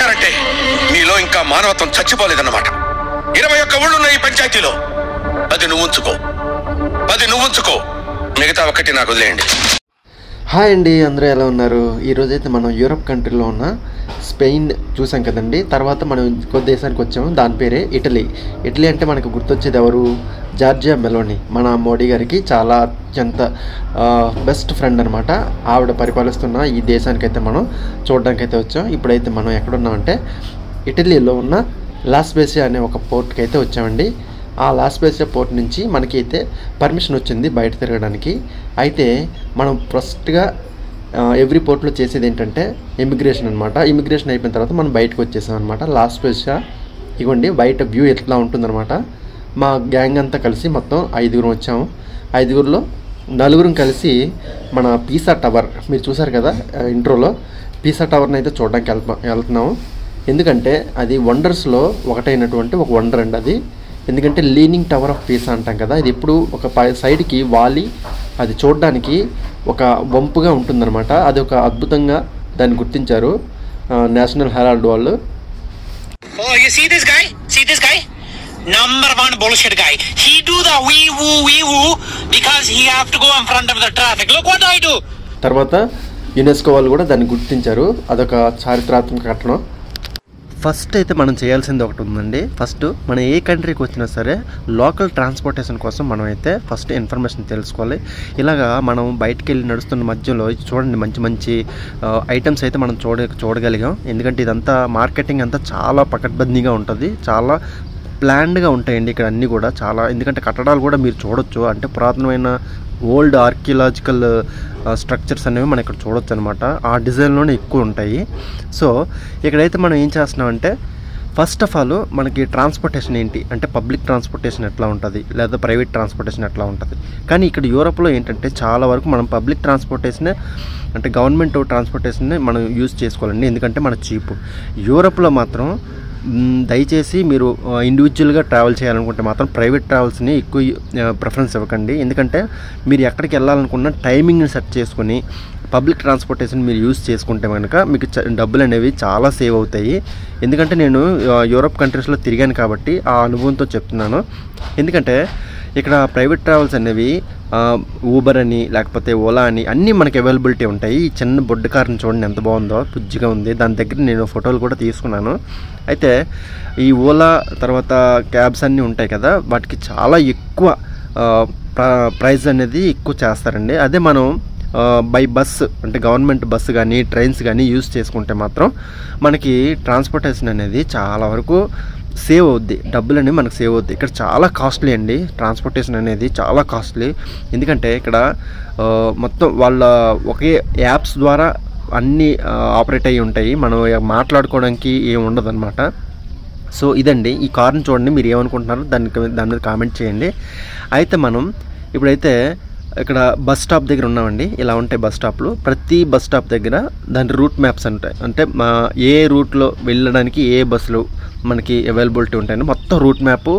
చూశారంటే నీలో ఇంకా మానవత్వం చచ్చిపోలేదన్నమాట. 21 ఊళ్ళున్న ఈ పంచాయతీలో 10 నువ్వు ఉంచుకో, మిగతా ఒక్కటి నాకు వదిలేయండి. హాయ్ అండి, అందరూ ఎలా ఉన్నారు? ఈరోజైతే మనం యూరప్ కంట్రీలో ఉన్న స్పెయిన్ చూసాం కదండి. తర్వాత మనం ఇంకో దేశానికి వచ్చాము, దాని పేరే ఇటలీ. ఇటలీ అంటే మనకు గుర్తొచ్చేది ఎవరు? జార్జియా మెలోని, మన మోడీ గారికి చాలా అత్యంత బెస్ట్ ఫ్రెండ్ అనమాట. ఆవిడ పరిపాలిస్తున్న ఈ దేశానికైతే మనం చూడడానికి అయితే వచ్చాం. ఇప్పుడైతే మనం ఎక్కడున్నామంటే ఇటలీలో ఉన్న లాస్ బేసియా అనే ఒక పోర్ట్కి అయితే వచ్చామండి. ఆ లాస్ బేసియా పోర్ట్ నుంచి మనకి అయితే పర్మిషన్ వచ్చింది బయట తిరగడానికి. అయితే మనం ఫస్ట్గా ఎవ్రీ పోర్ట్లో చేసేది ఏంటంటే ఇమిగ్రేషన్ అనమాట. ఇమిగ్రేషన్ అయిపోయిన తర్వాత మనం బయటకు వచ్చేసాం అనమాట. లాస్ బేసియా ఇవ్వండి బయట వ్యూ ఎట్లా ఉంటుందన్నమాట. మా గ్యాంగ్ అంతా కలిసి మొత్తం 5 వచ్చాము. 5లో 4 కలిసి మన పీసా టవర్, మీరు చూసారు కదా ఇంట్రోలో, పీసా టవర్ని అయితే చూడడానికి వెళ్తున్నాము. ఎందుకంటే అది వండర్స్లో ఒకటైనటువంటి ఒక వండర్ అండి అది. ఎందుకంటే లీనింగ్ టవర్ ఆఫ్ పీసా అంటాం కదా, ఇది ఎప్పుడు ఒక సైడ్కి వాలి అది చూడడానికి ఒక వంపుగా ఉంటుందన్నమాట. అది ఒక అద్భుతంగా దాన్ని గుర్తించారు నేషనల్ హెరాల్డ్ వాళ్ళు. Number 1 bullshit guy. He do the wee woo because he have to go in front of the traffic. Look what I do. తర్వాత యునెస్కో వాళ్ళు కూడా దాన్ని గుర్తించారు. అదొక చారిత్రాత్మక కట్టడం. ఫస్ట్ అయితే మనం చేయాల్సింది ఒకటి ఉందండి. ఫస్ట్ మనం ఏ కంట్రీకి వచ్చినా సరే లోకల్ ట్రాన్స్పోర్టేషన్ కోసం మనం అయితే ఫస్ట్ ఇన్ఫర్మేషన్ తెలుసుకోవాలి. ఇలాగా మనం బయటికి వెళ్ళి నడుస్తున్న మధ్యలో చూడండి మంచి మంచి ఐటమ్స్ అయితే మనం చూడగలిగాం. ఎందుకంటే ఇదంతా మార్కెటింగ్ అంతా చాలా పకడ్బందీగా ఉంటుంది, చాలా ప్లాన్డ్గా ఉంటాయండి ఇక్కడ అన్నీ కూడా చాలా. ఎందుకంటే కట్టడాలు కూడా మీరు చూడొచ్చు, అంటే పురాతనమైన ఓల్డ్ ఆర్కియలాజికల్ స్ట్రక్చర్స్ అనేవి మనం ఇక్కడ చూడొచ్చు అనమాట. ఆ డిజైన్లోనే ఎక్కువ ఉంటాయి. సో ఇక్కడైతే మనం ఏం చేస్తున్నామంటే ఫస్ట్ ఆఫ్ ఆల్ మనకి ట్రాన్స్పోర్టేషన్ ఏంటి అంటే పబ్లిక్ ట్రాన్స్పోర్టేషన్ ఎట్లా ఉంటుంది లేదా ప్రైవేట్ ట్రాన్స్పోర్టేషన్ ఎట్లా ఉంటుంది. కానీ ఇక్కడ యూరోప్లో ఏంటంటే చాలా వరకు మనం పబ్లిక్ ట్రాన్స్పోర్టేషనే అంటే గవర్నమెంట్ ట్రాన్స్పోర్టేషన్ని మనం యూజ్ చేసుకోవాలండి. ఎందుకంటే మన చీప్. యూరోప్లో మాత్రం దయచేసి మీరు ఇండివిజువల్గా ట్రావెల్ చేయాలనుకుంటే మాత్రం ప్రైవేట్ ట్రావెల్స్ని ఎక్కువ ప్రిఫరెన్స్ ఇవ్వకండి. ఎందుకంటే మీరు ఎక్కడికి వెళ్ళాలనుకున్న టైమింగ్ని సెట్ చేసుకుని పబ్లిక్ ట్రాన్స్పోర్టేషన్ మీరు యూజ్ చేసుకుంటే కనుక మీకు డబ్బులు అనేవి చాలా సేవ్ అవుతాయి. ఎందుకంటే నేను యూరోప్ కంట్రీస్లో తిరిగాను కాబట్టి ఆ అనుభవంతో చెప్తున్నాను. ఎందుకంటే ఇక్కడ ప్రైవేట్ ట్రావెల్స్ అనేవి ఊబర్ అని లేకపోతే ఓలా అని అన్నీ మనకి అవైలబిలిటీ ఉంటాయి. ఈ చిన్న బొడ్డు కార్ని చూడండి ఎంత బాగుందో, పుజ్జిగా ఉంది. దాని దగ్గర నేను ఫోటోలు కూడా తీసుకున్నాను. అయితే ఈ ఓలా తర్వాత క్యాబ్స్ అన్నీ ఉంటాయి కదా, వాటికి చాలా ఎక్కువ ప్రైస్ అనేది ఎక్కువ చేస్తారండి. అదే మనం బై బస్సు అంటే గవర్నమెంట్ బస్సు కానీ ట్రైన్స్ కానీ యూజ్ చేసుకుంటే మాత్రం మనకి ట్రాన్స్పోర్టేషన్ అనేది చాలా వరకు సేవ్ అవుద్ది, డబ్బులు అనేవి మనకు సేవ్ అవుద్ది. ఇక్కడ చాలా కాస్ట్లీ అండి ట్రాన్స్పోర్టేషన్ అనేది, చాలా కాస్ట్లీ. ఎందుకంటే ఇక్కడ మొత్తం వాళ్ళ ఒకే యాప్స్ ద్వారా అన్నీ ఆపరేట్ అయ్యి ఉంటాయి, మనం మాట్లాడుకోవడానికి ఏమి ఉండదు అనమాట. సో ఇదండి, ఈ కార్ని చూడండి, మీరు ఏమనుకుంటున్నారో దాని మీద కామెంట్ చేయండి. అయితే మనం ఇప్పుడైతే ఇక్కడ బస్ స్టాప్ దగ్గర ఉన్నామండి. ఇలా ఉంటాయి బస్ స్టాప్లు. ప్రతి బస్ స్టాప్ దగ్గర దాని రూట్ మ్యాప్స్ ఉంటాయి, అంటే ఏ రూట్లో వెళ్ళడానికి ఏ బస్సులు మనకి అవైలబిలిటీ ఉంటాయని మొత్తం రూట్ మ్యాప్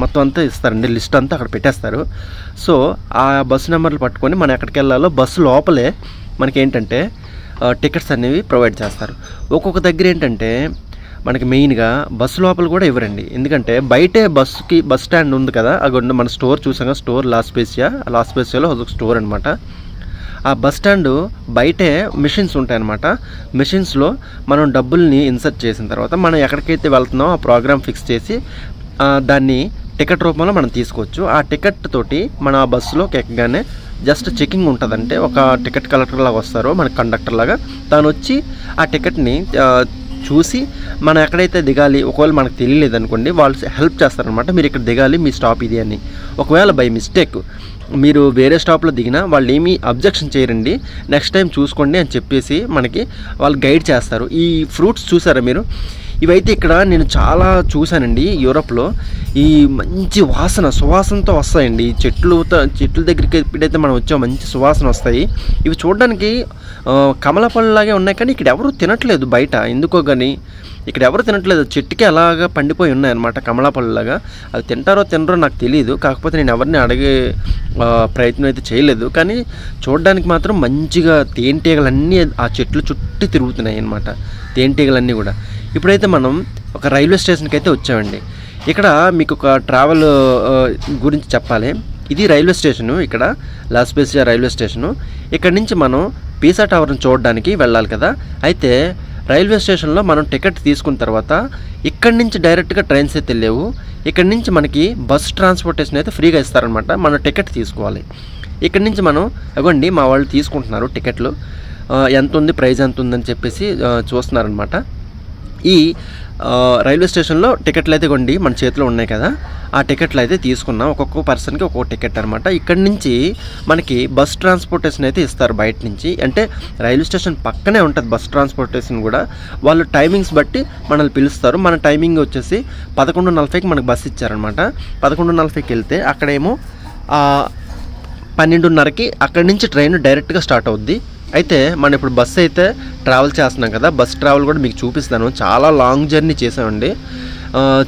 మొత్తం అంతా ఇస్తారండి, లిస్ట్ అంతా అక్కడ పెట్టేస్తారు. సో ఆ బస్సు నెంబర్లు పట్టుకొని మనం ఎక్కడికి వెళ్ళాలో బస్సు లోపలే మనకి ఏంటంటే టికెట్స్ అనేవి ప్రొవైడ్ చేస్తారు. ఒక్కొక్క దగ్గర ఏంటంటే మనకి మెయిన్గా బస్సు లోపల కూడా ఇవ్వరండి. ఎందుకంటే బయటే బస్ స్టాండ్ ఉంది కదా, అక్కడ మన స్టోర్ చూసాం, స్టోర్ లాస్ బేసియాలో ఒక స్టోర్ అనమాట. ఆ బస్ స్టాండ్ బయటే మిషన్స్ ఉంటాయన్నమాట. మిషన్స్లో మనం డబ్బుల్ని ఇన్సర్ట్ చేసిన తర్వాత మనం ఎక్కడికైతే వెళ్తున్నామో ఆ ప్రోగ్రామ్ ఫిక్స్ చేసి దాన్ని టికెట్ రూపంలో మనం తీసుకోవచ్చు. ఆ టికెట్ తోటి మన ఆ బస్సులోకి ఎక్కగానే జస్ట్ చెకింగ్ ఉంటుంది, అంటే ఒక టికెట్ కలెక్టర్ లాగా వస్తారు మన కండక్టర్ లాగా. తాను వచ్చి ఆ టికెట్ని చూసి మనం ఎక్కడైతే దిగాలి, ఒకవేళ మనకు తెలియలేదు అనుకోండి వాళ్ళు హెల్ప్ చేస్తారనమాట. మీరు ఇక్కడ దిగాలి, మీ స్టాప్ ఇది అని. ఒకవేళ బై మిస్టేక్ మీరు వేరే స్టాప్లో దిగినా వాళ్ళు ఏమీ అబ్జెక్షన్ చేయరండి, నెక్స్ట్ టైం చూసుకోండి అని చెప్పేసి మనకి వాళ్ళు గైడ్ చేస్తారు. ఈ ఫ్రూట్స్ చూసారా మీరు, ఇవైతే ఇక్కడ నేను చాలా చూశానండి యూరోప్లో. ఈ మంచి సువాసనతో వస్తాయండి. చెట్ల దగ్గరికి ఎప్పుడైతే మనం వచ్చామో మంచి సువాసన వస్తాయి. ఇవి చూడడానికి కమల పళ్ళలాగే ఉన్నాయి, కానీ ఇక్కడ ఎవరు తినట్లేదు బయట ఎందుకో. కానీ ఇక్కడ ఎవరు తినట్లేదు, చెట్టుకి అలాగా పండిపోయి ఉన్నాయన్నమాట కమలాపళ్ళలాగా. అవి తింటారో తినరో నాకు తెలియదు, కాకపోతే నేను ఎవరిని అడిగే ప్రయత్నం అయితే చేయలేదు. కానీ చూడడానికి మాత్రం మంచిగా తేనెటీగలన్నీ ఆ చెట్లు చుట్టూ తిరుగుతున్నాయి అన్నమాట, తేనెటీగలన్నీ కూడా. ఇప్పుడైతే మనం ఒక రైల్వే స్టేషన్కి అయితే వచ్చామండి. ఇక్కడ మీకు ఒక ట్రావెల్ గురించి చెప్పాలి. ఇది రైల్వే స్టేషను, ఇక్కడ లాస్ బేసియా రైల్వే స్టేషను. ఇక్కడ నుంచి మనం పీసా టవర్ని చూడడానికి వెళ్ళాలి కదా. అయితే రైల్వే స్టేషన్లో మనం టికెట్ తీసుకున్న తర్వాత ఇక్కడి నుంచి డైరెక్ట్గా ట్రైన్స్ అయితే లేవు. ఇక్కడి నుంచి మనకి బస్ ట్రాన్స్పోర్టేషన్ అయితే ఫ్రీగా ఇస్తారనమాట. మనం టికెట్ తీసుకోవాలి. ఇక్కడి నుంచి మనం అగోండి మా వాళ్ళు తీసుకుంటున్నారు టికెట్లు, ఎంత ఉంది ప్రైస్ ఎంత ఉందని చెప్పేసి చూస్తున్నారనమాట. ఈ రైల్వే స్టేషన్లో టికెట్లు అయితే కొండి మన చేతిలో ఉన్నాయి కదా, ఆ టికెట్లు అయితే తీసుకున్నాం. ఒక్కొక్క పర్సన్కి ఒక్కొక్క టికెట్ అనమాట. ఇక్కడి నుంచి మనకి బస్ ట్రాన్స్పోర్టేషన్ అయితే ఇస్తారు బయట నుంచి. అంటే రైల్వే స్టేషన్ పక్కనే ఉంటుంది బస్ ట్రాన్స్పోర్టేషన్ కూడా. వాళ్ళు టైమింగ్స్ బట్టి మనల్ని పిలుస్తారు. మన టైమింగ్ వచ్చేసి 11:40కి మనకు బస్సు ఇచ్చారనమాట. 11:40కి వెళ్తే అక్కడేమో 12:30కి అక్కడి నుంచి ట్రైన్ డైరెక్ట్గా స్టార్ట్ అవుద్ది. అయితే మనం ఇప్పుడు బస్సు అయితే ట్రావెల్ చేస్తున్నాం కదా, బస్ ట్రావెల్ కూడా మీకు చూపిస్తాను. చాలా లాంగ్ జర్నీ చేసామండి.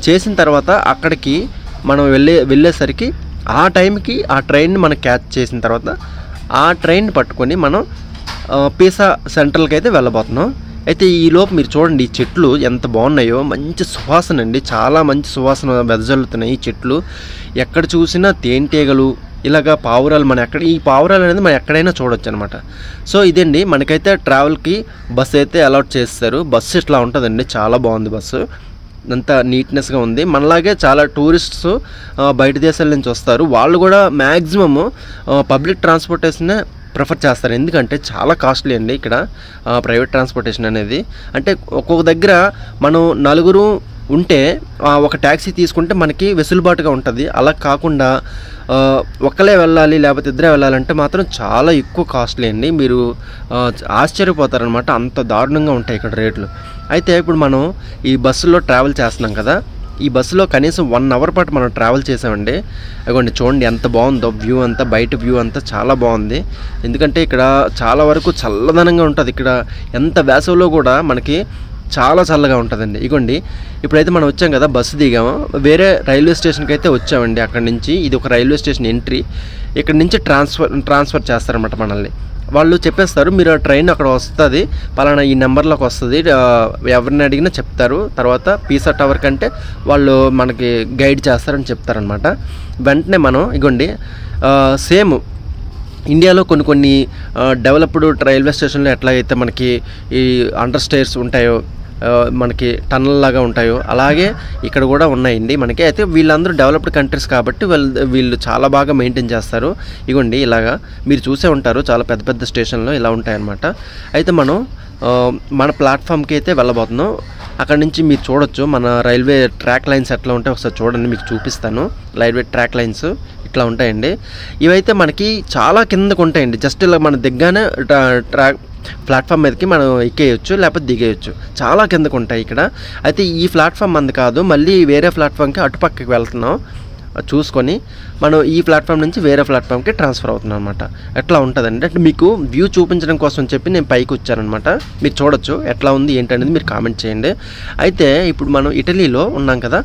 చేసిన తర్వాత అక్కడికి మనం వెళ్ళేసరికి ఆ టైంకి ఆ ట్రైన్ని మనం క్యాచ్ చేసిన తర్వాత ఆ ట్రైన్ పట్టుకొని మనం పీసా సెంట్రల్కి అయితే వెళ్ళబోతున్నాం. అయితే ఈలోపు మీరు చూడండి ఈ చెట్లు ఎంత బాగున్నాయో, మంచి సువాసన అండి, చాలా మంచి సువాసన వెదజల్లుతున్నాయి ఈ చెట్లు. ఎక్కడ చూసినా తేనెటీగలు, ఇలాగా పావురాలు. ఈ పావురాలు అనేది మనం ఎక్కడైనా చూడొచ్చు అనమాట. సో ఇదండి మనకైతే ట్రావెల్కి బస్సు అయితే అలాట్ చేస్తారు. బస్సు ఇట్లా ఉంటుందండి, చాలా బాగుంది బస్సు, అంతా నీట్నెస్గా ఉంది. మనలాగే చాలా టూరిస్ట్స్ బయట దేశాల నుంచి వస్తారు. వాళ్ళు కూడా మ్యాక్సిమము పబ్లిక్ ట్రాన్స్పోర్టేషన్ ప్రిఫర్ చేస్తారు. ఎందుకంటే చాలా కాస్ట్లీ అండి ఇక్కడ ప్రైవేట్ ట్రాన్స్పోర్టేషన్ అనేది. అంటే ఒక్కొక్క దగ్గర మనం నలుగురు ఉంటే ఒక ట్యాక్సీ తీసుకుంటే మనకి వెసులుబాటుగా ఉంటుంది. అలా కాకుండా ఒక్కలే వెళ్ళాలి లేకపోతే ఇద్దరే వెళ్ళాలంటే మాత్రం చాలా ఎక్కువ కాస్ట్లీ అండి. మీరు ఆశ్చర్యపోతారనమాట, అంత దారుణంగా ఉంటాయి ఇక్కడ రేట్లు. అయితే ఇప్పుడు మనం ఈ బస్సులో ట్రావెల్ చేస్తున్నాం కదా, ఈ బస్సులో కనీసం 1 అవర్ పాటు మనం ట్రావెల్ చేసామండి. అదిగోండి చూడండి ఎంత బాగుందో వ్యూ అంతా, బయట వ్యూ అంతా చాలా బాగుంది. ఎందుకంటే ఇక్కడ చాలా వరకు చల్లదనంగా ఉంటుంది. ఇక్కడ ఎంత వేసవిలో కూడా మనకి చాలా చల్లగా ఉంటుందండి. ఇగోండి ఇప్పుడైతే మనం వచ్చాం కదా, బస్సు దిగాము, వేరే రైల్వే స్టేషన్కి అయితే వచ్చామండి. అక్కడి నుంచి ఇది ఒక రైల్వే స్టేషన్ ఎంట్రీ. ఇక్కడ నుంచి ట్రాన్స్ఫర్ చేస్తారన్నమాట మనల్ని. వాళ్ళు చెప్పేస్తారు మీరు ట్రైన్ అక్కడ వస్తుంది, పలానా ఈ నెంబర్లోకి వస్తుంది, ఎవరిని అడిగినా చెప్తారు. తర్వాత పీసా టవర్ కంటే వాళ్ళు మనకి గైడ్ చేస్తారని చెప్తారనమాట. వెంటనే మనం ఇగోండి సేమ్ ఇండియాలో కొన్ని డెవలప్డ్ రైల్వే స్టేషన్లో ఎట్లాగైతే మనకి ఈ అండర్ స్టేర్స్ ఉంటాయో, మనకి టన్నల్ లాగా ఉంటాయో, అలాగే ఇక్కడ కూడా ఉన్నాయండి మనకి. అయితే వీళ్ళందరూ డెవలప్డ్ కంట్రీస్ కాబట్టి వీళ్ళు చాలా బాగా మెయింటైన్ చేస్తారు. ఇగోండి ఇలాగా మీరు చూసే ఉంటారు, చాలా పెద్ద పెద్ద స్టేషన్లో ఇలా ఉంటాయన్నమాట. అయితే మనం మన ప్లాట్ఫామ్కి అయితే వెళ్ళబోతున్నాం. అక్కడ నుంచి మీరు చూడొచ్చు మన రైల్వే ట్రాక్ లైన్స్ ఎట్లా ఉంటాయి, ఒకసారి చూడండి, మీకు చూపిస్తాను. రైల్వే ట్రాక్ లైన్స్ ఇట్లా ఉంటాయండి. ఇవైతే మనకి చాలా కిందకు ఉంటాయండి. జస్ట్ ఇలా మన దిగ్గానే ప్లాట్ఫామ్ మీదకి మనం ఎక్కేయచ్చు లేకపోతే దిగేయచ్చు. చాలా కిందకు ఉంటాయి ఇక్కడ. అయితే ఈ ప్లాట్ఫామ్ అంది కాదు, మళ్ళీ వేరే ప్లాట్ఫామ్కి అటుపక్కకి వెళ్తున్నాం. చూసుకొని మనం ఈ ప్లాట్ఫామ్ నుంచి వేరే ప్లాట్ఫామ్కి ట్రాన్స్ఫర్ అవుతున్నాం అనమాట. ఎట్లా ఉంటుందండి అంటే మీకు వ్యూ చూపించడం కోసం చెప్పి నేను పైకి వచ్చానమాట. మీరు చూడొచ్చు ఎట్లా ఉంది ఏంటనేది మీరు కామెంట్ చేయండి. అయితే ఇప్పుడు మనం ఇటలీలో ఉన్నాం కదా,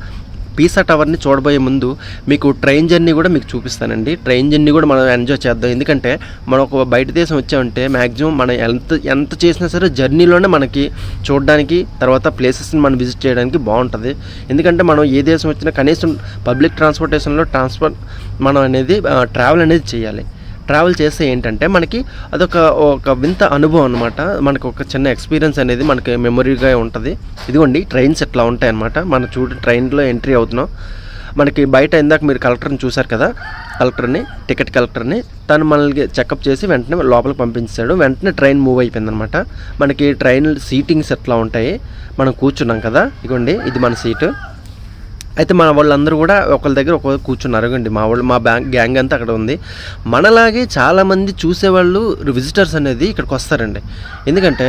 పీసా టవర్ని చూడబోయే ముందు మీకు ట్రైన్ జర్నీ కూడా మీకు చూపిస్తానండి. ట్రైన్ జర్నీ కూడా మనం ఎంజాయ్ చేద్దాం. ఎందుకంటే మనం ఒక బయట దేశం వచ్చామంటే మ్యాక్సిమం మనం ఎంత చేసినా సరే జర్నీలోనే మనకి చూడడానికి, తర్వాత ప్లేసెస్ని మనం విజిట్ చేయడానికి బాగుంటుంది. ఎందుకంటే మనం ఏ దేశం వచ్చినా కనీసం పబ్లిక్ ట్రాన్స్పోర్టేషన్లో మనం అనేది ట్రావెల్ అనేది చేయాలి. ట్రావెల్ చేస్తే ఏంటంటే మనకి అదొక వింత అనుభవం అనమాట. మనకు ఒక చిన్న ఎక్స్పీరియన్స్ అనేది మనకి మెమొరీగా ఉంటుంది. ఇదిగోండి ట్రైన్స్ ఎట్లా ఉంటాయి అనమాట. మనం ట్రైన్లో ఎంట్రీ అవుతున్నాం. మనకి బయట ఇందాక మీరు కలెక్టర్ని చూశారు కదా, టికెట్ కలెక్టర్ని, తను మనల్ని చెకప్ చేసి వెంటనే లోపలికి పంపించాడు. వెంటనే ట్రైన్ మూవ్ అయిపోయింది అనమాట. మనకి ట్రైన్ సీటింగ్స్ ఎట్లా ఉంటాయి, మనం కూర్చున్నాం కదా, ఇదిగోండి ఇది మన సీటు. అయితే మన వాళ్ళందరూ కూడా ఒకళ్ళ దగ్గర ఒకరు కూర్చున్నారు. అండి మా గ్యాంగ్ అంతా అక్కడ ఉంది. మనలాగే చాలామంది చూసేవాళ్ళు విజిటర్స్ అనేది ఇక్కడికి వస్తారండి. ఎందుకంటే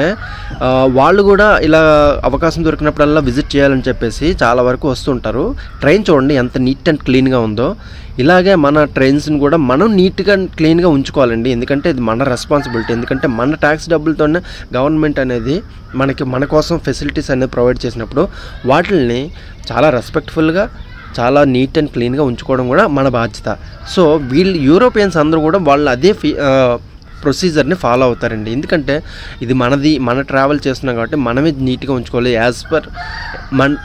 వాళ్ళు కూడా ఇలా అవకాశం దొరికినప్పుడల్లా విజిట్ చేయాలని చెప్పేసి చాలా వరకు వస్తుంటారు. ట్రైన్ చూడండి ఎంత నీట్ అండ్ క్లీన్గా ఉందో. ఇలాగే మన ట్రైన్స్ని కూడా మనం నీట్గా క్లీన్గా ఉంచుకోవాలండి. ఎందుకంటే ఇది మన రెస్పాన్సిబిలిటీ. ఎందుకంటే మన ట్యాక్స్ డబ్బులతోనే గవర్నమెంట్ అనేది మన కోసం ఫెసిలిటీస్ అనేది ప్రొవైడ్ చేసినప్పుడు వాటిని చాలా రెస్పెక్ట్ఫుల్గా చాలా నీట్ అండ్ క్లీన్గా ఉంచుకోవడం కూడా మన బాధ్యత. సో వీళ్ళు యూరోపియన్స్ అందరూ కూడా వాళ్ళు అదే ప్రొసీజర్ని ఫాలో అవుతారండి. ఎందుకంటే ఇది మన ట్రావెల్ చేస్తున్నాం కాబట్టి మనమే నీట్గా ఉంచుకోవాలి. యాజ్ పర్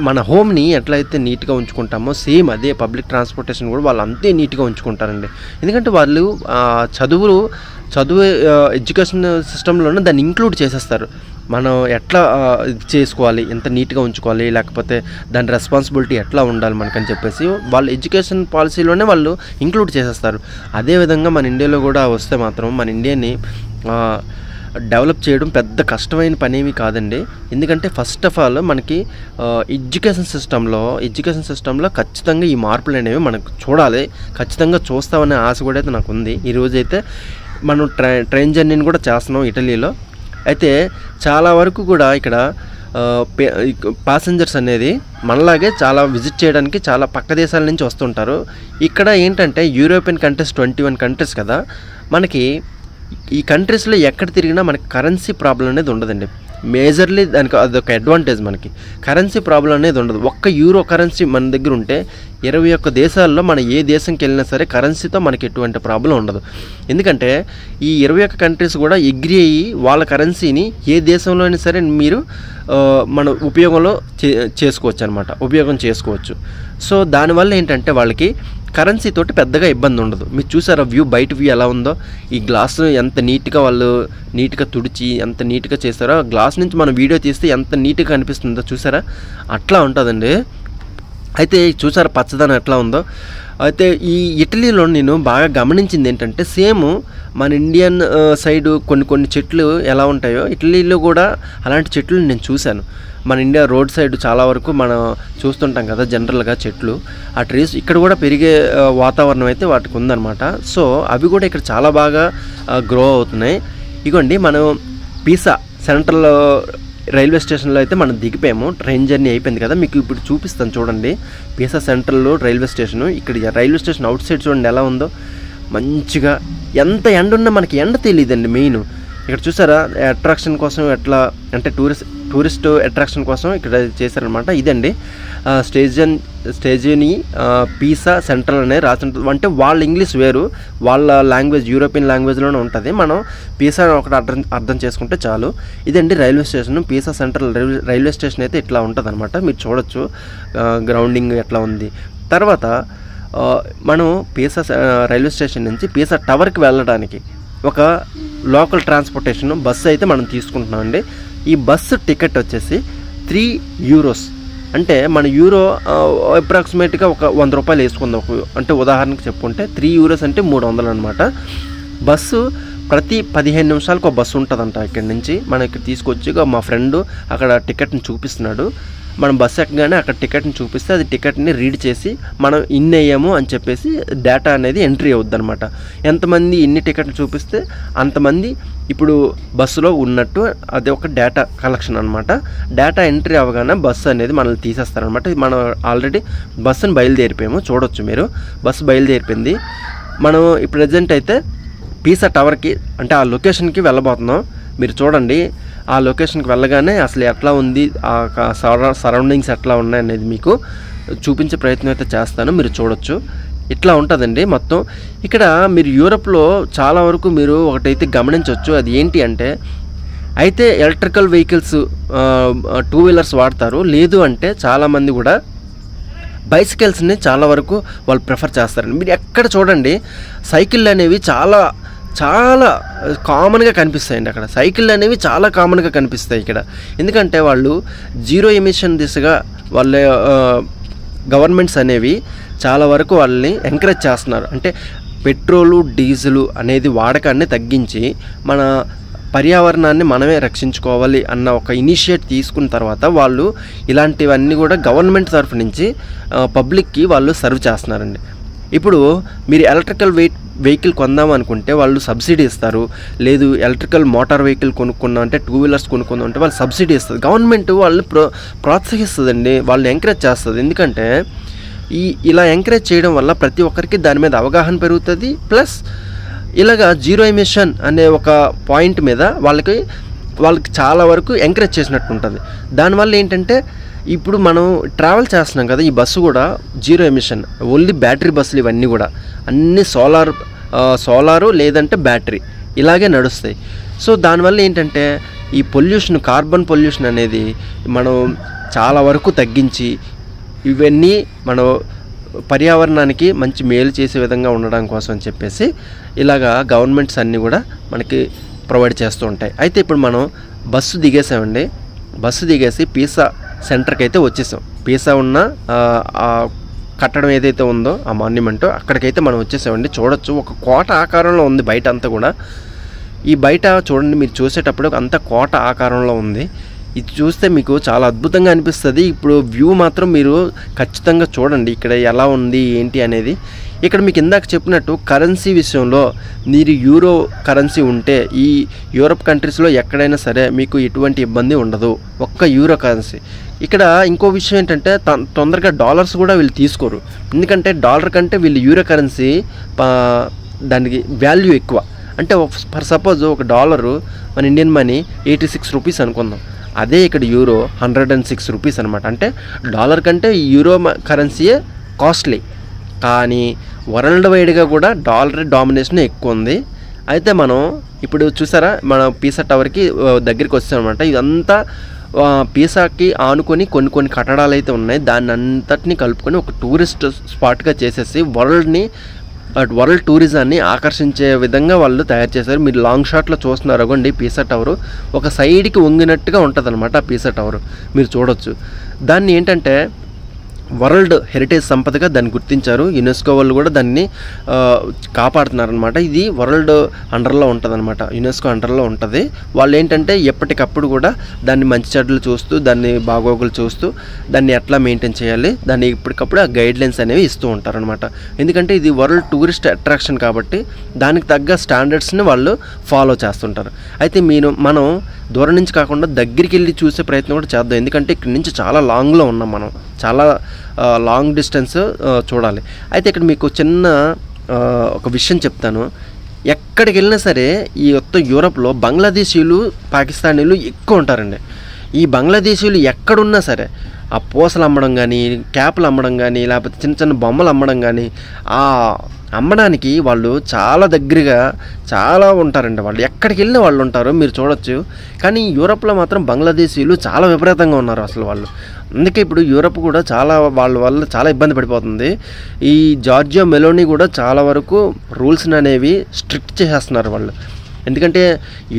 మన హోమ్ని ఎట్లయితే నీట్గా ఉంచుకుంటామో సేమ్ అదే పబ్లిక్ ట్రాన్స్పోర్టేషన్ కూడా వాళ్ళు అంతే నీట్గా ఉంచుకుంటారండి. ఎందుకంటే వాళ్ళు చదువు ఎడ్యుకేషన్ సిస్టంలోనే దాన్ని ఇంక్లూడ్ చేసేస్తారు. మనం ఎట్లా ఇది చేసుకోవాలి, ఎంత నీట్గా ఉంచుకోవాలి, లేకపోతే దాని రెస్పాన్సిబిలిటీ ఎట్లా ఉండాలి మనకని చెప్పేసి వాళ్ళు ఎడ్యుకేషన్ పాలసీలోనే వాళ్ళు ఇంక్లూడ్ చేసేస్తారు. అదేవిధంగా మన ఇండియాలో కూడా వస్తే మాత్రం మన ఇండియాని డెవలప్ చేయడం పెద్ద కష్టమైన పని ఏమీ కాదండి. ఎందుకంటే ఫస్ట్ ఆఫ్ ఆల్ మనకి ఎడ్యుకేషన్ సిస్టంలో ఖచ్చితంగా ఈ మార్పులు అనేవి మనకు చూడాలి. ఖచ్చితంగా చూస్తామనే ఆశ కూడా అయితే నాకు ఉంది. ఈరోజైతే మనం ట్రైన్ జర్నీని కూడా చేస్తున్నాం ఇటలీలో. అయితే చాలా వరకు కూడా ఇక్కడ ప్యాసింజర్స్ అనేది మనలాగే చాలా విజిట్ చేయడానికి చాలా పక్క దేశాల నుంచి వస్తుంటారు. ఇక్కడ ఏంటంటే యూరోపియన్ కంట్రీస్ 21 కంట్రీస్ కదా, మనకి ఈ కంట్రీస్లో ఎక్కడ తిరిగినా మనకి కరెన్సీ ప్రాబ్లం అనేది ఉండదండి. మేజర్లీ దానికి అదొక అడ్వాంటేజ్. మనకి కరెన్సీ ప్రాబ్లం అనేది ఉండదు. ఒక్క యూరో కరెన్సీ మన దగ్గర ఉంటే 21 దేశాల్లో మన ఏ దేశంకి వెళ్ళినా సరే కరెన్సీతో మనకి ఎటువంటి ప్రాబ్లం ఉండదు. ఎందుకంటే ఈ 21 కంట్రీస్ కూడా అగ్రీ అయ్యి వాళ్ళ కరెన్సీని ఏ దేశంలో అయినా సరే మీరు మన ఉపయోగంలో ఉపయోగం చేసుకోవచ్చు. సో దానివల్ల ఏంటంటే వాళ్ళకి కరెన్సీ తోటి పెద్దగా ఇబ్బంది ఉండదు. మీరు చూసారా బయట వ్యూ ఎలా ఉందో? ఈ గ్లాస్ ఎంత నీట్గా వాళ్ళు నీట్గా తుడిచి ఎంత నీట్గా చేస్తారో, గ్లాస్ నుంచి మనం వీడియో తీస్తే ఎంత నీట్గా అనిపిస్తుందో చూసారా? అట్లా ఉంటుందండి. అయితే చూసారా పచ్చదనం ఎట్లా ఉందో? అయితే ఈ ఇటలీలో నేను బాగా గమనించింది ఏంటంటే సేమ్ మన ఇండియన్ సైడ్ కొన్ని చెట్లు ఎలా ఉంటాయో ఇటలీలో కూడా అలాంటి చెట్లు నేను చూశాను. మన ఇండియా రోడ్ సైడ్ చాలా వరకు మనం చూస్తుంటాం కదా జనరల్గా చెట్లు, ఆ ట్రీస్ ఇక్కడ కూడా పెరిగే వాతావరణం అయితే వాటికి ఉందన్నమాట. సో అవి కూడా ఇక్కడ చాలా బాగా గ్రో అవుతున్నాయి. ఇగోండి మనం పీసా సెంట్రల్ రైల్వే స్టేషన్లో అయితే మనం దిగిపోయాము. ట్రైన్ జర్నీ అయిపోయింది కదా, మీకు ఇప్పుడు చూపిస్తాను చూడండి. పీసా సెంట్రల్లో రైల్వే స్టేషను. ఇక్కడ రైల్వే స్టేషన్ అవుట్ సైడ్ చూడండి ఎలా ఉందో. మంచిగా ఎంత ఎండ ఉన్నా మనకి ఎండ తెలియదండి. మెయిన్ ఇక్కడ చూసారా అట్రాక్షన్ కోసం ఎట్లా అంటే టూరిస్ట్ అట్రాక్షన్ కోసం ఇక్కడ చేశారనమాట. ఇదండి స్టేజిని పీసా సెంట్రల్ అనేది రాసి ఉంటుంది. అంటే వాళ్ళ ఇంగ్లీష్ వేరు, వాళ్ళ లాంగ్వేజ్ యూరోపియన్ లాంగ్వేజ్లోనే ఉంటుంది. మనం పీసా ఒకటి అర్థం చేసుకుంటే చాలు. ఇదండి railway station. Pisa central railway station అయితే ఇట్లా ఉంటుంది అనమాట. మీరు చూడొచ్చు గ్రౌండింగ్ ఎట్లా ఉంది. తర్వాత మనం పీసా రైల్వే స్టేషన్ నుంచి పీసా టవర్కి వెళ్ళడానికి ఒక లోకల్ ట్రాన్స్పోర్టేషన్ బస్సు అయితే మనం తీసుకుంటున్నామండి. ఈ బస్సు టికెట్ వచ్చేసి 3 యూరోస్. అంటే మన యూరో అప్రాక్సిమేట్గా ఒక 100 రూపాయలు వేసుకుందాం. అంటే ఉదాహరణకు చెప్పుకుంటే 3 యూరోస్ అంటే 300 అనమాట. బస్సు ప్రతి 15 నిమిషాలకు ఒక బస్సు ఉంటుందంట. ఇక్కడి నుంచి మనం ఇక్కడ తీసుకొచ్చి మా ఫ్రెండ్ అక్కడ టికెట్ని చూపిస్తున్నాడు. మనం బస్సు ఎక్కగానే అక్కడ టికెట్ని చూపిస్తే అది టికెట్ని రీడ్ చేసి మనం ఇన్ని అయ్యాము అని చెప్పేసి డేటా అనేది ఎంట్రీ అవుద్ది అనమాట. ఎంతమంది ఇన్ని టికెట్లు చూపిస్తే అంతమంది ఇప్పుడు బస్సులో ఉన్నట్టు అది ఒక డేటా కలెక్షన్ అనమాట. డేటా ఎంట్రీ అవ్వగానే బస్సు అనేది మనల్ని తీసేస్తారనమాట. మనం ఆల్రెడీ బస్సుని బయలుదేరిపోయాము, చూడొచ్చు మీరు. బస్సు బయలుదేరిపోయింది. మనం ఇప్పుడు ప్రజెంట్ అయితే పీసా టవర్కి అంటే ఆ లొకేషన్కి వెళ్ళబోతున్నాం. మీరు చూడండి ఆ లొకేషన్కి వెళ్ళగానే అసలు ఎట్లా ఉంది, ఆ సరౌండింగ్స్ ఎట్లా ఉన్నాయి అనేది మీకు చూపించే ప్రయత్నం అయితే చేస్తాను. మీరు చూడొచ్చు ఇట్లా ఉంటుందండి మొత్తం. ఇక్కడ మీరు యూరోప్లో చాలా వరకు మీరు ఒకటైతే గమనించవచ్చు. అది ఏంటి అంటే అయితే ఎలక్ట్రికల్ వెహికల్స్ 2 వీలర్స్ వాడతారు. లేదు అంటే చాలామంది కూడా బైసికల్స్ని చాలా వరకు వాళ్ళు ప్రిఫర్ చేస్తారండి. మీరు ఎక్కడ చూడండి సైకిళ్ళు అనేవి చాలా కామన్గా కనిపిస్తాయండి. అక్కడ సైకిళ్ళు అనేవి చాలా కామన్గా కనిపిస్తాయి ఇక్కడ. ఎందుకంటే వాళ్ళు జీరో ఎమిషన్ దిశగా వాళ్ళ గవర్నమెంట్స్ అనేవి చాలా వరకు వాళ్ళని ఎంకరేజ్ చేస్తున్నారు. అంటే పెట్రోలు డీజిలు అనేది వాడకాన్ని తగ్గించి మన పర్యావరణాన్ని మనమే రక్షించుకోవాలి అన్న ఒక ఇనిషియేట్ తీసుకున్న తర్వాత వాళ్ళు ఇలాంటివన్నీ కూడా గవర్నమెంట్ తరఫు నుంచి పబ్లిక్కి వాళ్ళు సర్వ్ చేస్తున్నారండి. ఇప్పుడు మీరు ఎలక్ట్రికల్ వెహికల్ కొందాం అనుకుంటే వాళ్ళు సబ్సిడీ ఇస్తారు. లేదు ఎలక్ట్రికల్ మోటార్ వెహికల్ కొనుక్కున్నాం అంటే 2 వీలర్స్ కొనుక్కుందాం అంటే వాళ్ళు సబ్సిడీ ఇస్తుంది. గవర్నమెంట్ వాళ్ళని ప్రోత్సహిస్తుందండి, వాళ్ళని ఎంకరేజ్ చేస్తుంది. ఎందుకంటే ఇలా ఎంకరేజ్ చేయడం వల్ల ప్రతి ఒక్కరికి దాని మీద అవగాహన పెరుగుతుంది. ప్లస్ ఇలాగా జీరో ఎమిషన్ అనే ఒక పాయింట్ మీద వాళ్ళకి చాలా వరకు ఎంకరేజ్ చేసినట్టు ఉంటుంది. దానివల్ల ఏంటంటే ఇప్పుడు మనం ట్రావెల్ చేస్తున్నాం కదా, ఈ బస్సు కూడా జీరో ఎమిషన్, ఓన్లీ బ్యాటరీ బస్సులు ఇవన్నీ కూడా అన్నీ సోలారు లేదంటే బ్యాటరీ ఇలాగే నడుస్తాయి. సో దానివల్ల ఏంటంటే ఈ పొల్యూషన్, కార్బన్ పొల్యూషన్ అనేది మనం చాలా వరకు తగ్గించి ఇవన్నీ మనం పర్యావరణానికి మంచి మేలు చేసే విధంగా ఉండడం కోసం అని చెప్పేసి ఇలాగా గవర్నమెంట్స్ అన్నీ కూడా మనకి ప్రొవైడ్ చేస్తూ ఉంటాయి. అయితే ఇప్పుడు మనం బస్సు దిగేసామండి. బస్సు దిగేసి పీసా సెంటర్కి అయితే వచ్చేసాం. పీసా ఉన్న కట్టడం ఏదైతే ఉందో ఆ మాన్యుమెంట్ అక్కడికైతే మనం వచ్చేసామండి. చూడొచ్చు, ఒక కోట ఆకారంలో ఉంది బయట అంతా కూడా. ఈ బయట చూడండి, మీరు చూసేటప్పుడు అంతా కోట ఆకారంలో ఉంది. ఇది చూస్తే మీకు చాలా అద్భుతంగా అనిపిస్తుంది. ఇప్పుడు వ్యూ మాత్రం మీరు ఖచ్చితంగా చూడండి ఇక్కడ ఎలా ఉంది ఏంటి అనేది. ఇక్కడ మీకు ఇందాక చెప్పినట్టు కరెన్సీ విషయంలో మీరు యూరో కరెన్సీ ఉంటే ఈ యూరప్ కంట్రీస్లో ఎక్కడైనా సరే మీకు ఎటువంటి ఇబ్బంది ఉండదు, ఒక్క యూరో కరెన్సీ. ఇక్కడ ఇంకో విషయం ఏంటంటే తొందరగా డాలర్స్ కూడా వీళ్ళు తీసుకోరు. ఎందుకంటే డాలర్ కంటే వీళ్ళు యూరో కరెన్సీ దానికి వాల్యూ ఎక్కువ. అంటే ఫర్ సపోజ్ ఒక డాలరు మన ఇండియన్ మనీ 86 రూపీస్ అనుకుందాం, అదే ఇక్కడ యూరో 106 రూపీస్ అనమాట. అంటే డాలర్ కంటే యూరో కరెన్సీయే కాస్ట్లీ. కానీ వరల్డ్ వైడ్గా కూడా డాలర్ డామినేషన్ ఎక్కువ ఉంది. అయితే మనం ఇప్పుడు చూసారా, మన పీసా టవర్కి దగ్గరికి వచ్చామన్నమాట. ఇదంతా పీసాకి ఆనుకొని కొన్ని కట్టడాలు అయితే ఉన్నాయి. దాన్ని అంతటిని కలుపుకొని ఒక టూరిస్ట్ స్పాట్గా చేసేసి వరల్డ్ టూరిజాన్ని ఆకర్షించే విధంగా వాళ్ళు తయారు చేశారు. మీరు లాంగ్ షాట్లో చూస్తున్నారు అగోండి, పీసా టవరు ఒక సైడ్కి వంగినట్టుగా ఉంటుంది అనమాట. ఆ పీసా టవర్ మీరు చూడొచ్చు. దాన్ని ఏంటంటే వరల్డ్ హెరిటేజ్ సంపదగా దాన్ని గుర్తించారు. యునెస్కో వాళ్ళు కూడా దాన్ని కాపాడుతున్నారనమాట. ఇది వరల్డ్ అండర్లో ఉంటుంది అనమాట, యునెస్కో అండర్లో ఉంటుంది. వాళ్ళు ఏంటంటే ఎప్పటికప్పుడు కూడా దాన్ని మంచి చెడ్డలు చూస్తూ, దాన్ని బాగోగులు చూస్తూ, దాన్ని ఎట్లా మెయింటైన్ చేయాలి, దాన్ని ఇప్పటికప్పుడు ఆ గైడ్లైన్స్ అనేవి ఇస్తూ ఉంటారనమాట. ఎందుకంటే ఇది వరల్డ్ టూరిస్ట్ అట్రాక్షన్ కాబట్టి దానికి తగ్గ స్టాండర్డ్స్ని వాళ్ళు ఫాలో చేస్తుంటారు. అయితే మనం దూరం నుంచి కాకుండా దగ్గరికి వెళ్ళి చూసే ప్రయత్నం కూడా చేద్దాం. ఎందుకంటే ఇక్కడ నుంచి చాలా లాంగ్లో ఉన్నాం, మనం చాలా లాంగ్ డిస్టెన్స్ చూడాలి. అయితే ఇక్కడ మీకు చిన్న ఒక విషయం చెప్తాను. ఎక్కడికి వెళ్ళినా సరే ఈ మొత్తం యూరప్లో బంగ్లాదేశీయులు, పాకిస్తానీలు ఎక్కువ ఉంటారండి. ఈ బంగ్లాదేశీయులు ఎక్కడున్నా సరే ఆ పూసలు అమ్మడం కానీ, క్యాప్లు అమ్మడం కానీ, లేకపోతే చిన్న చిన్న బొమ్మలు అమ్మడం కానీ, ఆ అమ్మడానికి వాళ్ళు చాలా దగ్గరగా చాలా ఉంటారండి. వాళ్ళు ఎక్కడికి వెళ్ళిన వాళ్ళు ఉంటారు, మీరు చూడొచ్చు. కానీ యూరప్లో మాత్రం బంగ్లాదేశీయులు చాలా విపరీతంగా ఉన్నారు అసలు వాళ్ళు. అందుకే ఇప్పుడు యూరప్ కూడా చాలా వాళ్ళ వల్ల చాలా ఇబ్బంది పడిపోతుంది. ఈ జార్జియా మెలోనీ కూడా చాలా వరకు రూల్స్ని అనేవి స్ట్రిక్ట్ చేసేస్తున్నారు వాళ్ళు. ఎందుకంటే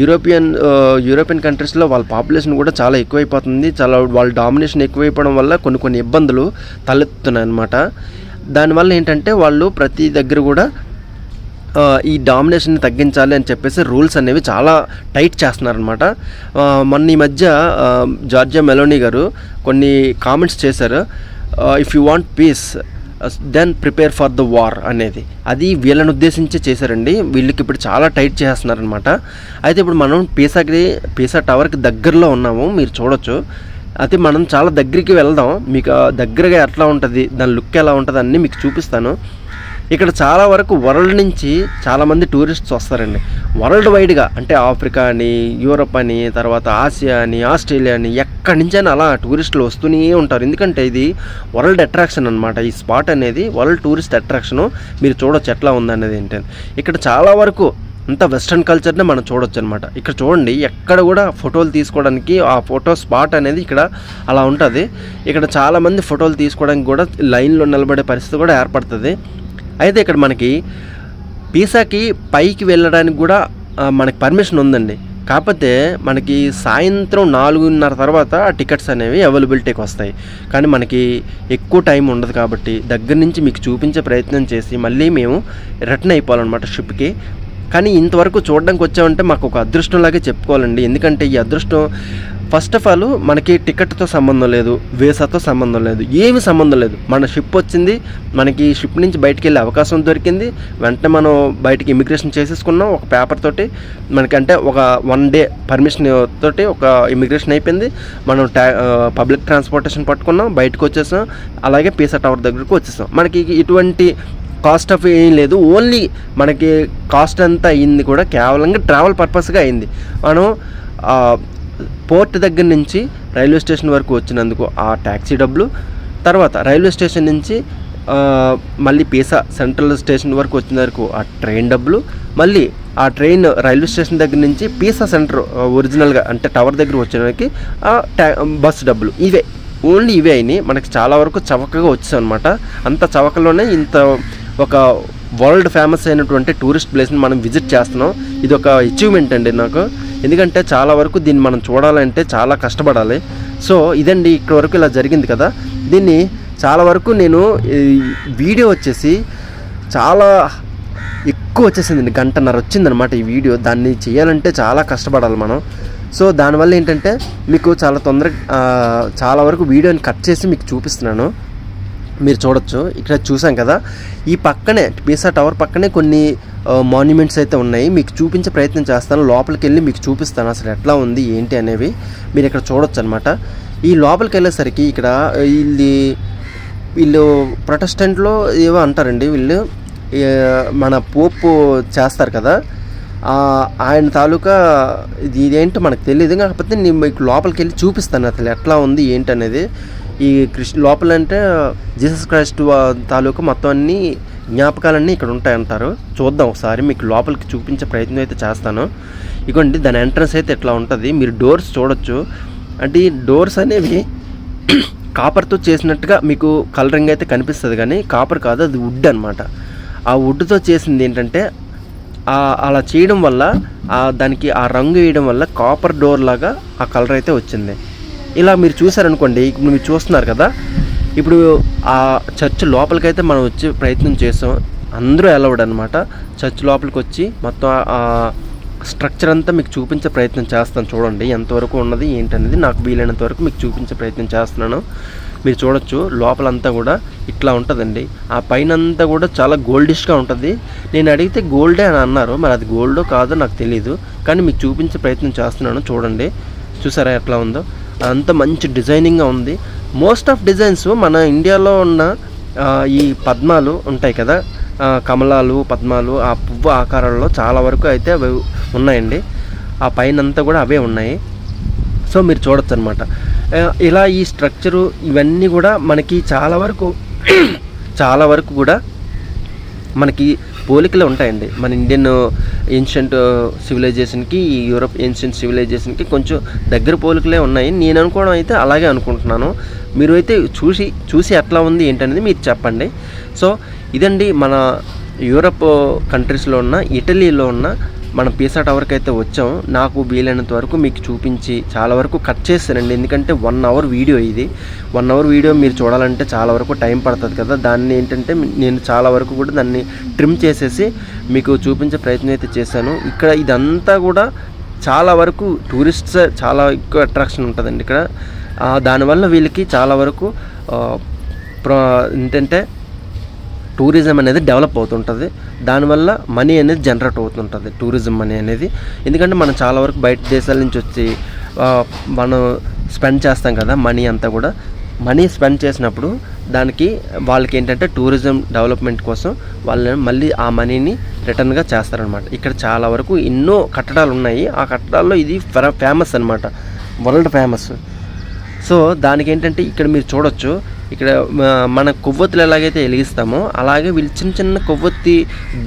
యూరోపియన్ కంట్రీస్లో వాళ్ళ పాపులేషన్ కూడా చాలా ఎక్కువైపోతుంది. వాళ్ళ డామినేషన్ ఎక్కువైపోవడం వల్ల కొన్ని ఇబ్బందులు తలెత్తుతున్నాయి అన్నమాట. దానివల్ల ఏంటంటే వాళ్ళు ప్రతి దగ్గర కూడా ఈ డామినేషన్ని తగ్గించాలి అని చెప్పేసి రూల్స్ అనేవి చాలా టైట్ చేస్తున్నారనమాట. మొన్న ఈ మధ్య జార్జియా మెలోనీ గారు కొన్ని కామెంట్స్ చేశారు. If you want peace then prepare for the war అనేది. అది వీళ్ళని ఉద్దేశించి చేశారండి. వీళ్ళకి ఇప్పుడు చాలా టైట్ చేస్తున్నారనమాట. అయితే ఇప్పుడు మనం పీసా టవర్కి దగ్గరలో ఉన్నాము, మీరు చూడొచ్చు. అయితే మనం చాలా దగ్గరికి వెళ్దాం, మీకు దగ్గరగా ఎట్లా ఉంటుంది, దాని లుక్ ఎలా ఉంటుంది అన్నీ మీకు చూపిస్తాను. ఇక్కడ చాలా వరకు వరల్డ్ నుంచి చాలామంది టూరిస్ట్స్ వస్తారండి. వరల్డ్ వైడ్గా అంటే ఆఫ్రికా అని, యూరప్ అని, తర్వాత ఆసియా అని, ఆస్ట్రేలియా అని, ఎక్కడి నుంచైనా అలా టూరిస్టులు వస్తూనే ఉంటారు. ఎందుకంటే ఇది వరల్డ్ అట్రాక్షన్ అనమాట. ఈ స్పాట్ అనేది వరల్డ్ టూరిస్ట్ అట్రాక్షను. మీరు చూడొచ్చు ఎట్లా ఉందనేది ఏంటని. ఇక్కడ చాలా వరకు అంతా వెస్ట్రన్ కల్చర్ని మనం చూడొచ్చు అనమాట. ఇక్కడ చూడండి, ఎక్కడ కూడా ఫోటోలు తీసుకోవడానికి ఆ ఫోటో స్పాట్ అనేది ఇక్కడ అలా ఉంటుంది. ఇక్కడ చాలామంది ఫోటోలు తీసుకోవడానికి కూడా లైన్లో నిలబడే పరిస్థితి కూడా ఏర్పడుతుంది. అయితే ఇక్కడ మనకి పీసాకి పైకి వెళ్ళడానికి కూడా మనకి పర్మిషన్ ఉందండి. కాకపోతే మనకి సాయంత్రం 4:30 తర్వాత ఆ టికెట్స్ అనేవి అవైలబిలిటీకి వస్తాయి. కానీ మనకి ఎక్కువ టైం ఉండదు కాబట్టి దగ్గర నుంచి మీకు చూపించే ప్రయత్నం చేసి మళ్ళీ మేము రిటర్న్ అయిపోవాలన్నమాట షిప్కి. కానీ ఇంతవరకు చూడడానికి వచ్చామంటే మాకు ఒక అదృష్టంలాగే చెప్పుకోవాలండి. ఎందుకంటే ఈ అదృష్టం ఫస్ట్ ఆఫ్ ఆల్ మనకి టికెట్తో సంబంధం లేదు, వీసాతో సంబంధం లేదు, ఏమి సంబంధం లేదు. మన షిప్ వచ్చింది, మనకి షిప్ నుంచి బయటికి వెళ్ళే అవకాశం దొరికింది, వెంటనే మనం బయటికి ఇమిగ్రేషన్ చేసేసుకున్నాం ఒక పేపర్ తోటి. మనకంటే ఒక 1 డే పర్మిషన్ తోటి ఒక ఇమిగ్రేషన్ అయిపోయింది. మనం పబ్లిక్ ట్రాన్స్పోర్టేషన్ పట్టుకున్నాం, బయటకు వచ్చేసాం, అలాగే పీసా టవర్ దగ్గరకు వచ్చేసాం. మనకి ఇటువంటి కాస్ట్ ఆఫ్ ఏం లేదు. ఓన్లీ మనకి కాస్ట్ అంతా అయింది కూడా కేవలంగా ట్రావెల్ పర్పస్గా అయింది. మనం పోర్ట్ దగ్గర నుంచి రైల్వే స్టేషన్ వరకు వచ్చినందుకు ఆ ట్యాక్సీ డబ్బులు, తర్వాత రైల్వే స్టేషన్ నుంచి మళ్ళీ పీసా సెంట్రల్ స్టేషన్ వరకు వచ్చిన వరకు ఆ ట్రైన్ డబ్బులు, మళ్ళీ ఆ ట్రైన్ రైల్వే స్టేషన్ దగ్గర నుంచి పీసా సెంటర్ ఒరిజినల్గా అంటే టవర్ దగ్గర వచ్చేదానికి ఆ బస్సు డబ్బులు, ఇవే ఓన్లీ ఇవే అయినాయి. మనకి చాలా వరకు చవకగా వచ్చాయి అనమాట. అంత చవకలోనే ఇంత ఒక వరల్డ్ ఫేమస్ అయినటువంటి టూరిస్ట్ ప్లేస్ని మనం విజిట్ చేస్తున్నాం. ఇది ఒక అచీవ్మెంట్ అండి నాకు. ఎందుకంటే చాలా వరకు దీన్ని మనం చూడాలంటే చాలా కష్టపడాలి. సో ఇదండి, ఇక్కడ వరకు ఇలా జరిగింది కదా. దీన్ని చాలా వరకు నేను వీడియో వచ్చేసి చాలా ఎక్కువ వచ్చేసిందండి, 1.5 గంట వచ్చిందనమాట ఈ వీడియో. దాన్ని చేయాలంటే చాలా కష్టపడాలి మనం. సో దానివల్ల ఏంటంటే మీకు చాలా తొందరగా చాలా వరకు వీడియోని కట్ చేసి మీకు చూపిస్తున్నాను. మీరు చూడొచ్చు, ఇక్కడ చూసాం కదా, ఈ పక్కనే పీసా టవర్ పక్కనే కొన్ని మాన్యుమెంట్స్ అయితే ఉన్నాయి. మీకు చూపించే ప్రయత్నం చేస్తాను. లోపలికి వెళ్ళి మీకు చూపిస్తాను అసలు ఎట్లా ఉంది ఏంటి అనేవి మీరు ఇక్కడ చూడొచ్చు అనమాట. ఈ లోపలికి వెళ్ళేసరికి ఇక్కడ వీళ్ళు ప్రొటెస్టెంట్లో ఏవో అంటారండి, వీళ్ళు మన పోపు చేస్తారు కదా, ఆయన తాలూకా ఇదేంటో మనకు తెలియదు. కాకపోతే నేను మీకు లోపలికి వెళ్ళి చూపిస్తాను అసలు ఎట్లా ఉంది ఏంటి అనేది. ఈ లోపల అంటే జీసస్ క్రైస్ట్ తాలూకా మొత్తం అన్ని జ్ఞాపకాలన్నీ ఇక్కడ ఉంటాయంటారు. చూద్దాం ఒకసారి, మీకు లోపలికి చూపించే ప్రయత్నం అయితే చేస్తాను. ఇదిగోండి దాని ఎంట్రన్స్ అయితే ఎట్లా ఉంటుంది. మీరు డోర్స్ చూడొచ్చు. అంటే ఈ డోర్స్ అనేవి కాపర్తో చేసినట్టుగా మీకు కలరింగ్ అయితే కనిపిస్తుంది, కానీ కాపర్ కాదు, అది వుడ్ అనమాట. ఆ వుడ్తో చేసింది ఏంటంటే అలా చేయడం వల్ల దానికి ఆ రంగు వేయడం వల్ల కాపర్ డోర్ లాగా ఆ కలర్ అయితే వచ్చింది. ఇలా మీరు చూసారనుకోండి, ఇప్పుడు మీరు చూస్తున్నారు కదా, ఇప్పుడు ఆ చర్చ్ లోపలికైతే మనం వచ్చే ప్రయత్నం చేసాం. అందరూ అలౌడ్ అనమాట. చర్చ్ లోపలికి వచ్చి మొత్తం ఆ స్ట్రక్చర్ అంతా మీకు చూపించే ప్రయత్నం చేస్తాను. చూడండి ఎంతవరకు ఉన్నది ఏంటనేది, నాకు వీలైనంత వరకు మీకు చూపించే ప్రయత్నం చేస్తున్నాను. మీరు చూడొచ్చు లోపలంతా కూడా ఇట్లా ఉంటుందండి. ఆ పైన అంతా కూడా చాలా గోల్డిష్గా ఉంటుంది. నేను అడిగితే గోల్డే అని అన్నారు, మరి అది గోల్డో కాదో నాకు తెలీదు, కానీ మీకు చూపించే ప్రయత్నం చేస్తున్నాను. చూడండి, చూసారా ఎట్లా ఉందో. అంత మంచి డిజైనింగ్గా ఉంది. మోస్ట్ ఆఫ్ డిజైన్స్ మన ఇండియాలో ఉన్న ఈ పద్మాలు ఉంటాయి కదా, కమలాలు, పద్మాలు, ఆ పువ్వు ఆకారాల్లో చాలా వరకు అయితే అవి ఉన్నాయండి. ఆ పైన అంతా కూడా అవే ఉన్నాయి. సో మీరు చూడొచ్చు అనమాట. ఇలా ఈ స్ట్రక్చరు ఇవన్నీ కూడా మనకి చాలా వరకు కూడా మనకి పోలికలు ఉంటాయండి. మన ఇండియన్ ఏన్షియంట్ సివిలైజేషన్కి, యూరోప్ ఏన్షియంట్ సివిలైజేషన్కి కొంచెం దగ్గర పోలికలే ఉన్నాయి. నేను అనుకోవడం అయితే అలాగే అనుకుంటున్నాను. మీరు అయితే చూసి ఎట్లా ఉంది ఏంటనేది మీరు చెప్పండి. సో ఇదండి మన యూరోప్ కంట్రీస్లో ఉన్న, ఇటలీలో ఉన్న మన పీసా టవర్కి అయితే వచ్చాం. నాకు వీలైనంత వరకు మీకు చూపించి చాలా వరకు కట్ చేశానండి. ఎందుకంటే 1 అవర్ వీడియో ఇది. 1 అవర్ వీడియో మీరు చూడాలంటే చాలా వరకు టైం పడుతుంది కదా. దాన్ని ఏంటంటే నేను చాలా వరకు కూడా దాన్ని ట్రిమ్ చేసేసి మీకు చూపించే ప్రయత్నం అయితే చేశాను. ఇక్కడ ఇదంతా కూడా చాలా వరకు టూరిస్ట్స్ చాలా ఎక్కువ అట్రాక్షన్ ఉంటుందండి ఇక్కడ. దానివల్ల వీళ్ళకి చాలా వరకు ఏంటంటే టూరిజం అనేది డెవలప్ అవుతుంటుంది. దానివల్ల మనీ అనేది జనరేట్ అవుతుంటుంది, టూరిజం మనీ అనేది. ఎందుకంటే మనం చాలా వరకు బయట దేశాల నుంచి వచ్చి మనం స్పెండ్ చేస్తాం కదా, మనీ అంతా కూడా. మనీ స్పెండ్ చేసినప్పుడు దానికి వాళ్ళకి ఏంటంటే టూరిజం డెవలప్మెంట్ కోసం వాళ్ళని మళ్ళీ ఆ మనీని రిటర్న్గా చేస్తారనమాట. ఇక్కడ చాలా వరకు ఎన్నో కట్టడాలు ఉన్నాయి. ఆ కట్టడాల్లో ఇది ఫేమస్ అనమాట, వరల్డ్ ఫేమస్. సో దానికి ఏంటంటే ఇక్కడ మీరు చూడొచ్చు, ఇక్కడ మన కొవ్వొత్తులు ఎలాగైతే వెలిగిస్తామో అలాగే వీళ్ళు చిన్న కొవ్వొత్తి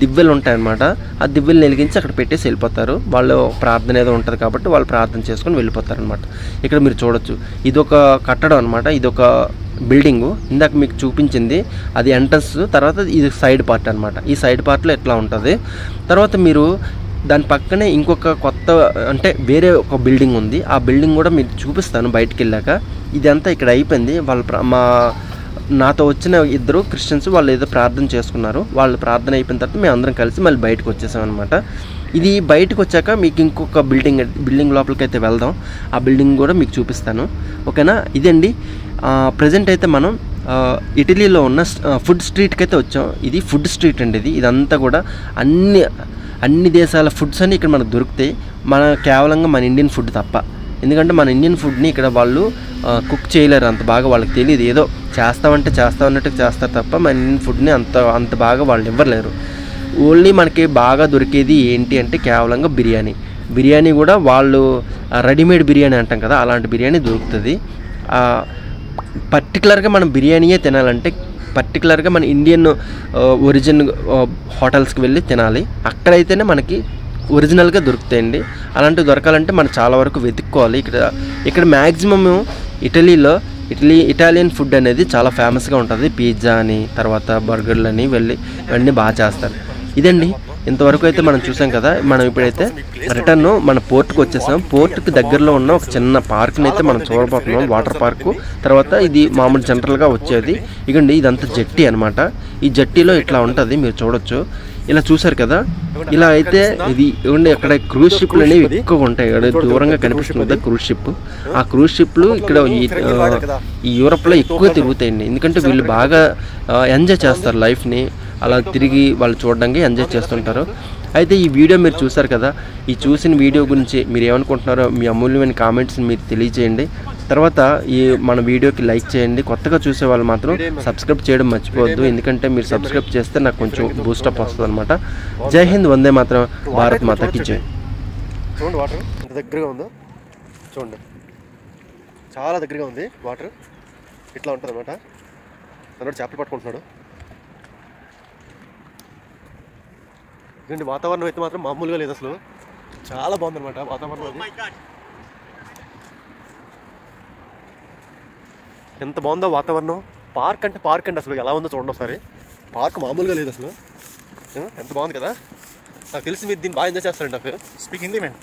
దివ్వెలు ఉంటాయన్నమాట. ఆ దివ్వెలు వెలిగించి అక్కడ పెట్టేసి వెళ్ళిపోతారు. వాళ్ళు ప్రార్థన ఏదో ఉంటుంది కాబట్టి వాళ్ళు ప్రార్థన చేసుకొని వెళ్ళిపోతారు అనమాట. ఇక్కడ మీరు చూడొచ్చు, ఇదొక కట్టడం అనమాట, ఇదొక బిల్డింగు. ఇందాక మీకు చూపించింది అది ఎంట్రన్స్, తర్వాత ఇది సైడ్ పార్ట్ అనమాట. ఈ సైడ్ పార్ట్లో ఎట్లా ఉంటుంది. తర్వాత మీరు దాని పక్కనే ఇంకొక కొత్త అంటే వేరే ఒక బిల్డింగ్ ఉంది. ఆ బిల్డింగ్ కూడా మీకు చూపిస్తాను బయటికి వెళ్ళాక. ఇదంతా ఇక్కడ అయిపోయింది. నాతో వచ్చిన 2 క్రిస్టియన్స్ వాళ్ళు ఏదో ప్రార్థన చేసుకున్నారు. వాళ్ళు ప్రార్థన అయిపోయిన తర్వాత మేము అందరం కలిసి మళ్ళీ బయటకు వచ్చేసాం అనమాట. ఇది బయటకు వచ్చాక మీకు ఇంకొక బిల్డింగ్ లోపలికి అయితే వెళ్దాం. ఆ బిల్డింగ్ కూడా మీకు చూపిస్తాను, ఓకేనా. ఇదండి ప్రజెంట్ అయితే మనం ఇటలీలో ఉన్న ఫుడ్ స్ట్రీట్కి అయితే వచ్చాం. ఇది ఫుడ్ స్ట్రీట్ అండి. ఇదంతా కూడా అన్ని దేశాల ఫుడ్స్ అన్నీ ఇక్కడ మనకు దొరుకుతాయి, కేవలంగా మన ఇండియన్ ఫుడ్ తప్ప. ఎందుకంటే మన ఇండియన్ ఫుడ్ని ఇక్కడ వాళ్ళు కుక్ చేయలేరు అంత బాగా, వాళ్ళకి తెలియదు. ఏదో చేస్తామన్నట్టు చేస్తారు తప్ప మన ఇండియన్ ఫుడ్ని అంత బాగా వాళ్ళు ఇవ్వలేరు. ఓన్లీ మనకి బాగా దొరికేది ఏంటి అంటే కేవలంగా బిర్యానీ కూడా వాళ్ళు రెడీమేడ్ బిర్యానీ అంటాం కదా, అలాంటి బిర్యానీ దొరుకుతుంది. పర్టికులర్గా మనం బిర్యానీయే తినాలంటే పర్టికులర్గా మన ఇండియన్ ఒరిజిన్ హోటల్స్కి వెళ్ళి తినాలి, అక్కడైతేనే మనకి ఒరిజినల్గా దొరుకుతాయండి. అలాంటివి దొరకాలంటే మనం చాలా వరకు వెతుక్కోవాలి. ఇక్కడ మ్యాక్సిమమ్ ఇటాలియన్ ఫుడ్ అనేది చాలా ఫేమస్గా ఉంటుంది. పిజ్జా అని, తర్వాత బర్గర్లు అని ఇవన్నీ బాగా చేస్తారు. ఇదండి ఇంతవరకు అయితే మనం చూసాం కదా. మనం ఇప్పుడైతే రిటర్న్ మన పోర్ట్కి వచ్చేసాం. పోర్ట్కి దగ్గరలో ఉన్న ఒక చిన్న పార్క్ని అయితే మనం చూడబోతున్నాం, వాటర్ పార్కు. తర్వాత ఇది మామూలు జనరల్గా వచ్చేది. ఇకండి ఇదంతా జట్టి అనమాట. ఈ జట్టీలో ఇట్లా ఉంటుంది, మీరు చూడొచ్చు. ఇలా చూసారు కదా, ఇలా అయితే ఇది ఇవ్వండి. అక్కడ క్రూజ్ షిప్లు అనేవి ఎక్కువగా ఉంటాయి. ఇక్కడ దూరంగా కనిపిస్తుంది కదా క్రూజ్ షిప్. ఆ క్రూజ్ షిప్లు ఇక్కడ ఈ యూరప్లో ఎక్కువ తిరుగుతాయండి. ఎందుకంటే వీళ్ళు బాగా ఎంజాయ్ చేస్తారు లైఫ్ని, అలా తిరిగి వాళ్ళు చూడడానికి ఎంజాయ్ చేస్తుంటారు. అయితే ఈ వీడియో మీరు చూసారు కదా, ఈ చూసిన వీడియో గురించి మీరు ఏమనుకుంటున్నారో మీ అమూల్యమైన కామెంట్స్ని మీరు తెలియజేయండి. తర్వాత మన వీడియోకి లైక్ చేయండి. కొత్తగా చూసే వాళ్ళు మాత్రం సబ్స్క్రైబ్ చేయడం మర్చిపోవద్దు, ఎందుకంటే మీరు సబ్స్క్రైబ్ చేస్తే నాకు కొంచెం బూస్టప్ వస్తుంది అనమాట. జై హింద్, వందే మాత్రం, భారత్ మాతాకి జై. చూడండి వాటర్ ఎంత దగ్గరగా ఉందో చూడండి, చాలా దగ్గరగా ఉంది వాటర్. ఇట్లా ఉంటుంది అనమాట. తనోడు చేపలు పట్టుకుంటున్నాడు. ఇదండి వాతావరణం అయితే మాత్రం మామూలుగా లేదు అసలు, చాలా బాగుందన్నమాట వాతావరణం. అది ఎంత బాగుందో వాతావరణం. పార్క్ అండి, అసలు ఎలా ఉందో చూడండి ఒకసారి. పార్క్ మామూలుగా లేదు అసలు, ఎంత బాగుంది కదా. నాకు తెలిసి మీరు దీన్ని బాగా ఎంజాయ్ చేస్తారండి. నాకు స్పీక్ హిందీ మ్యాన్.